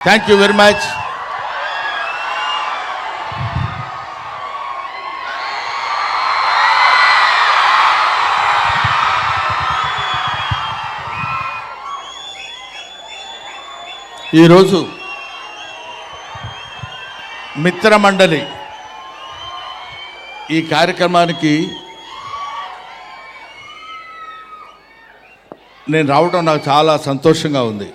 Thank you very much. ఈరోజు మిత్రమండలి ఈ కార్యక్రమానికి నేను రావడం నాకు చాలా సంతోషంగా ఉంది.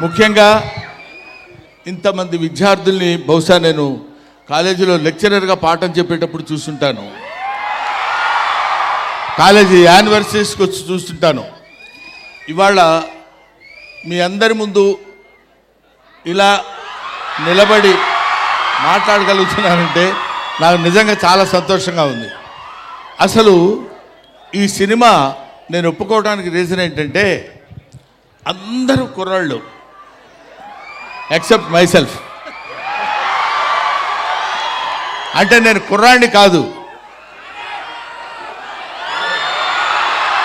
ముఖ్యంగా ఇంతమంది విద్యార్థుల్ని బహుశా నేను కాలేజీలో లెక్చరర్గా పాఠం చెప్పేటప్పుడు చూస్తుంటాను, కాలేజీ యానివర్సరీస్కి వచ్చి చూస్తుంటాను. ఇవాళ మీ అందరి ముందు ఇలా నిలబడి మాట్లాడగలుగుతున్నానంటే నాకు నిజంగా చాలా సంతోషంగా ఉంది. అసలు ఈ సినిమా నేను ఒప్పుకోవడానికి రీజన్ ఏంటంటే అందరూ కుర్రాళ్ళు ఎక్సెప్ట్ మైసెల్ఫ్. అంటే నేను కుర్రాడిని కాదు,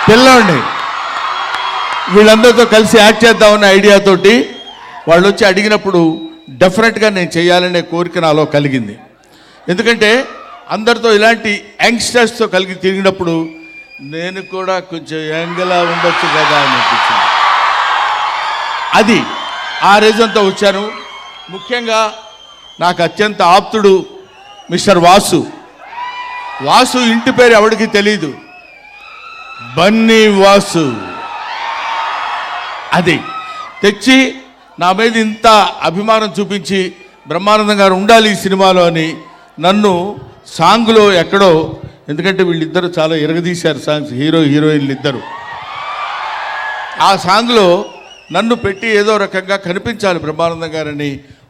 పిల్లోడిని. వీళ్ళందరితో కలిసి యాక్ట్ చేద్దామన్న ఐడియాతోటి వాళ్ళు వచ్చి అడిగినప్పుడు డెఫినెట్గా నేను చేయాలనే కోరిక నాలో కలిగింది. ఎందుకంటే అందరితో ఇలాంటి యంగ్స్టర్స్తో కలిగి తిరిగినప్పుడు నేను కూడా కొంచెం యంగ్లా ఉండొచ్చు కదా అని అనిపించింది. అది ఆ రీజన్తో వచ్చాను. ముఖ్యంగా నాకు అత్యంత ఆప్తుడు మిస్టర్ వాసు. వాసు ఇంటి పేరు ఎవరికి తెలీదు, బన్నీ వాసు. అది తెచ్చి నా మీద ఇంత అభిమానం చూపించి బ్రహ్మానందం గారు ఉండాలి ఈ సినిమాలో అని నన్ను సాంగ్లో ఎక్కడో, ఎందుకంటే వీళ్ళిద్దరూ చాలా ఎరగదీశారు సాంగ్స్, హీరో హీరోయిన్లు ఇద్దరు. ఆ సాంగ్లో నన్ను పెట్టి ఏదో రకంగా కనిపించాలి బ్రహ్మానందం గారని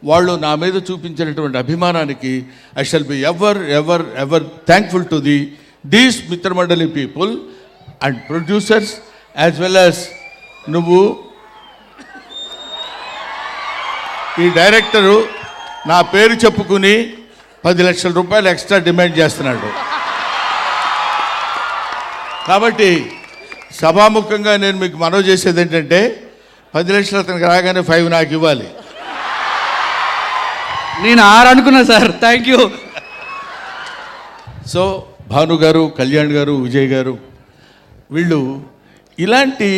వాళ్ళు నా మీద చూపించినటువంటి అభిమానానికి I shall be ever ever ever thankful to these Mitramandali people and producers as well as నువ్వు. ఈ డైరెక్టరు నా పేరు చెప్పుకుని 10 లక్షల రూపాయలు ఎక్స్ట్రా డిమాండ్ చేస్తున్నాడు. కాబట్టి సభాముఖంగా నేను మీకు మనవి చేసేది ఏంటంటే 10 లక్షలు అతనికి రాగానే 5 నాకు ఇవ్వాలి. నేను 6 అనుకున్నా sir. Thank you. So Bhanu గారు, కళ్యాణ్ గారు, విజయ్ గారు, వీళ్ళు ఇలాంటి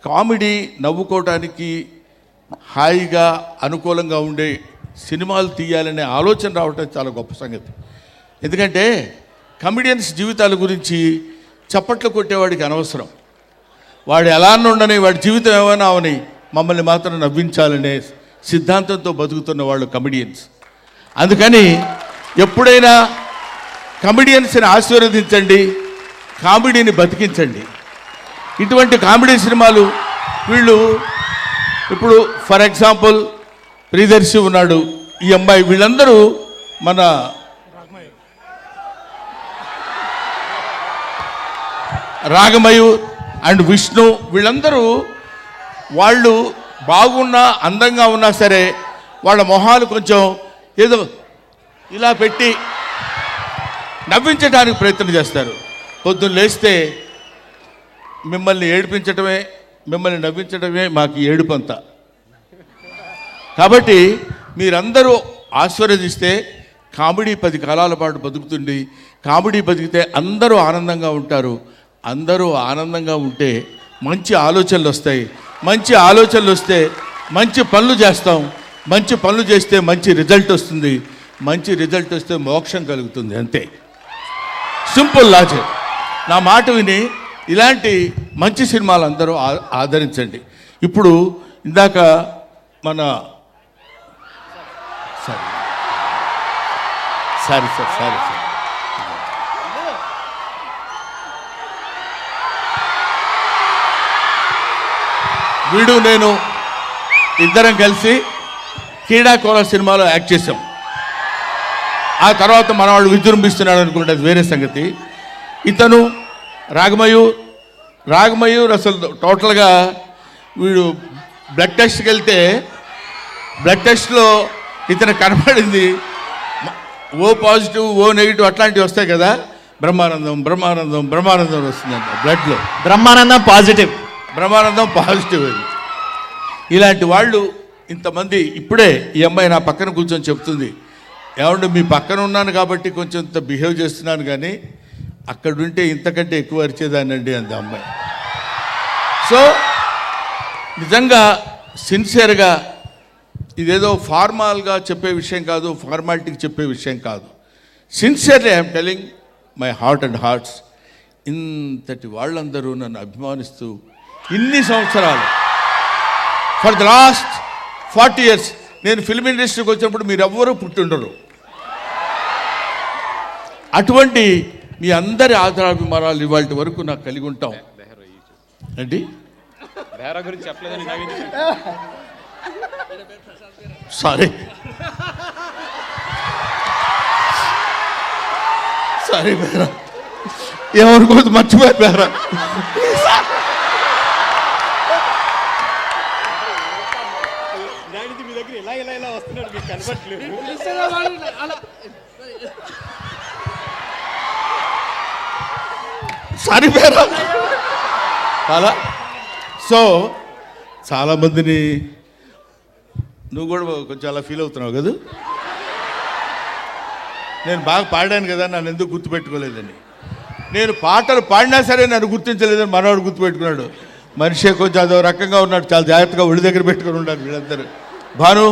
కామెడీ నవ్వుకోవటానికి హాయిగా అనుకూలంగా ఉండే సినిమాలు తీయాలనే ఆలోచన రావటం చాలా గొప్ప సంగతి. ఎందుకంటే కమెడియన్స్ జీవితాల గురించి చప్పట్లు కొట్టేవాడికి అనవసరం. వాడు ఎలా ఉండని, వాడి జీవితం ఏమైనా అవని, మమ్మల్ని మాత్రం నవ్వించాలనే సిద్ధాంతంతో బతుకుతున్న వాళ్ళు కమెడియన్స్. అందుకని ఎప్పుడైనా కమెడియన్స్ని ఆశీర్వదించండి, కామెడీని బతికించండి. ఇటువంటి కామెడీ సినిమాలు వీళ్ళు ఇప్పుడు ఫర్ ఎగ్జాంపుల్ ప్రియదర్శి ఉన్నాడు, ఈ అమ్మాయి, వీళ్ళందరూ మన రాగమయూర్ అండ్ విష్ణు, వీళ్ళందరూ వాళ్ళు బాగున్నా అందంగా ఉన్నా సరే వాళ్ళ మొహాలు కొంచెం ఏదో ఇలా పెట్టి నవ్వించడానికి ప్రయత్నం చేస్తారు. పొద్దున్న లేస్తే మిమ్మల్ని ఏడిపించటమే, మిమ్మల్ని నవ్వించడమే మాకు ఏడుపంతా. కాబట్టి మీరందరూ ఆశీర్వదిస్తే కామెడీ 10 కాలాల పాటు బతుకుతుంది. కామెడీ బతికితే అందరూ ఆనందంగా ఉంటారు. అందరూ ఆనందంగా ఉంటే మంచి ఆలోచనలు వస్తాయి. మంచి ఆలోచనలు వస్తే మంచి పనులు చేస్తాం. మంచి పనులు చేస్తే మంచి రిజల్ట్ వస్తుంది. మంచి రిజల్ట్ వస్తే మోక్షం కలుగుతుంది. అంతే, సింపుల్ లాజిక్. నా మాట విని ఇలాంటి మంచి సినిమాలు అందరూ ఆదరించండి. ఇప్పుడు ఇందాక మన సారీ సార్ వీడు నేను ఇద్దరం కలిసి క్రీడాకోళ సినిమాలో యాక్ట్ చేసాం. ఆ తర్వాత మనవాడు విజృంభిస్తున్నాడు అనుకుంటే అది వేరే సంగతి. ఇతను రాగమయూర్ అసలు టోటల్గా వీడు బ్లడ్ టెస్ట్కి వెళ్తే బ్లడ్ టెస్ట్లో ఇతను కనపడింది ఓ పాజిటివ్, ఓ నెగిటివ్ అట్లాంటివి వస్తాయి కదా. బ్రహ్మానందం వస్తుందంట బ్లడ్లో. బ్రహ్మానందం పాజిటివ్ అది. ఇలాంటి వాళ్ళు ఇంతమంది. ఇప్పుడే ఈ అమ్మాయి నా పక్కన కూర్చొని చెప్తుంది, ఏమంటే మీ పక్కన ఉన్నాను కాబట్టి కొంచెం ఇంత బిహేవ్ చేస్తున్నాను, కానీ అక్కడ ఉంటే ఇంతకంటే ఎక్కువ అరిచేదానండి అంది అమ్మాయి. సో నిజంగా సిన్సియర్గా ఇదేదో ఫార్మాల్గా చెప్పే విషయం కాదు, ఫార్మాలిటీకి చెప్పే విషయం కాదు. Sincerely I'm telling my heart and hearts. ఇంతటి వాళ్ళందరూ నన్ను అభిమానిస్తూ ఇన్ని సంవత్సరాలు, ఫర్ ద లాస్ట్ 40 years నేను ఫిల్మ్ ఇండస్ట్రీకి వచ్చినప్పుడు మీరెవ్వరూ పుట్టుండరు. అటువంటి మీ అందరి ఆదరాభిమానాలు ఇవాళ వరకు నాకు కలిగి ఉంటాం. ఏంటి గురించి చెప్పలేదని సారీ సారీ బేరా, ఏమనుకోవద్దు, మర్చిపోయారు బేరా. మీ దగ్గర ఇలా ఇలా ఇలా వస్తున్నాడు, మీకు కనపట్లేదు. సారీ బేరా. సో చాలామందిని నువ్వు కూడా కొంచెం అలా ఫీల్ అవుతున్నావు కదా, నేను బాగా పాడాను కదా నన్ను ఎందుకు గుర్తుపెట్టుకోలేదని. నేను పాటలు పాడినా సరే నన్ను గుర్తించలేదని మనవాడు గుర్తుపెట్టుకున్నాడు. మనిషి కొంచెం అదో రకంగా ఉన్నాడు, చాలా జాగ్రత్తగా ఒడి దగ్గర పెట్టుకుని ఉండాలి వీళ్ళందరూ. Bhanu,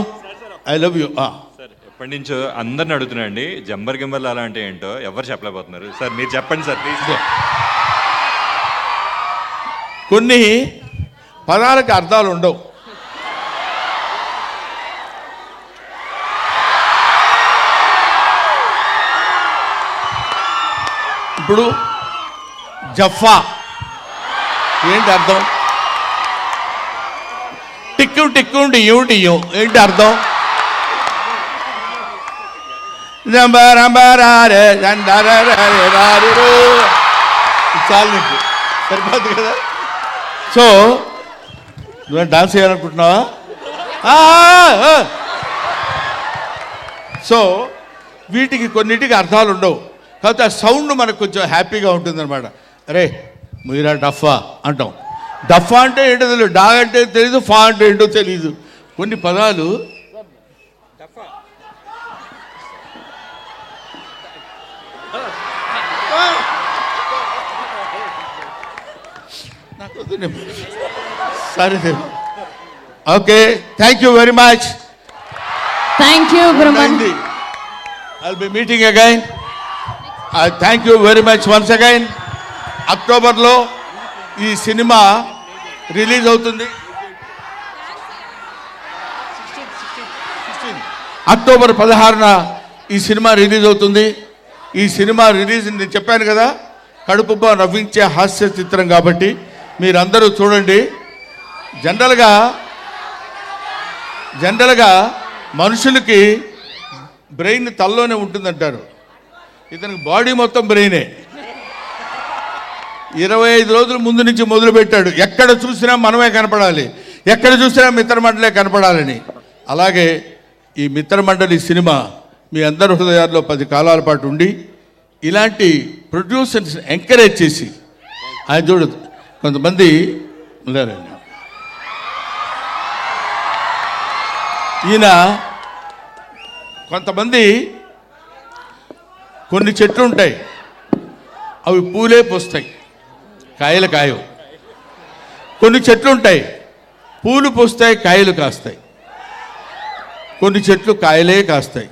I love you. Sir ఎప్పటి నుంచో అందరిని అడుగుతున్నాండి, జంబర్ గింబర్లు అలా అంటే ఏంటో ఎవరు చెప్పలేకపోతున్నారు. సార్ మీరు చెప్పండి సార్ ప్లీజ్. కొన్ని పదాలకు అర్థాలు ఉండవు. ఇప్పుడు జఫా ఏంటి అర్థం? టిక్కు టిక్కు డియ్యం డియ్యం ఏంటి అర్థం? చాలు నీకు సరిపోతుంది కదా. సో నువ్వు డాన్స్ చేయాలనుకుంటున్నావా? సో వీటికి కొన్నిటికి అర్థాలు ఉండవు, కాకపోతే ఆ సౌండ్ మనకు కొంచెం హ్యాపీగా ఉంటుందన్నమాట. అరే మీరా డఫా అంటాం. డఫా అంటే ఏంటో తెలియదు, డా అంటే తెలీదు, ఫా అంటే ఏంటో తెలీదు. కొన్ని పదాలు సరే. Okay, thank you very much. Thank you Brahman. I'll be meeting again. Thank you very much once again. అక్టోబర్లో ఈ సినిమా రిలీజ్ అవుతుంది. అక్టోబర్ 16న ఈ సినిమా రిలీజ్ అవుతుంది. ఈ సినిమా రిలీజ్ నేను చెప్పాను కదా, కడుపుబ్బా నవ్వించే హాస్య చిత్రం కాబట్టి మీరందరూ చూడండి. జనరల్గా మనుషులకి బ్రెయిన్ తలలోనే ఉంటుందంటారు, ఇతనికి బాడీ మొత్తం బ్రెయినే. 25 రోజుల ముందు నుంచి మొదలుపెట్టాడు, ఎక్కడ చూసినా మనమే కనపడాలి, ఎక్కడ చూసినా మిత్రమండలే కనపడాలని. అలాగే ఈ మిత్రమండలి సినిమా మీ అందరి హృదయాల్లో 10 కాలాల పాటు ఉండి ఇలాంటి ప్రొడ్యూసర్స్ ఎంకరేజ్ చేసి, ఆయన చూడు కొంతమంది లేరండి, ఈయన కొంతమంది కొన్ని చెట్లు ఉంటాయి, అవి పూలే పూస్తాయి, కాయలు కాయవు. కొన్ని చెట్లు ఉంటాయి, పూలు పూస్తాయి, కాయలు కాస్తాయి. కొన్ని చెట్లు కాయలే కాస్తాయి.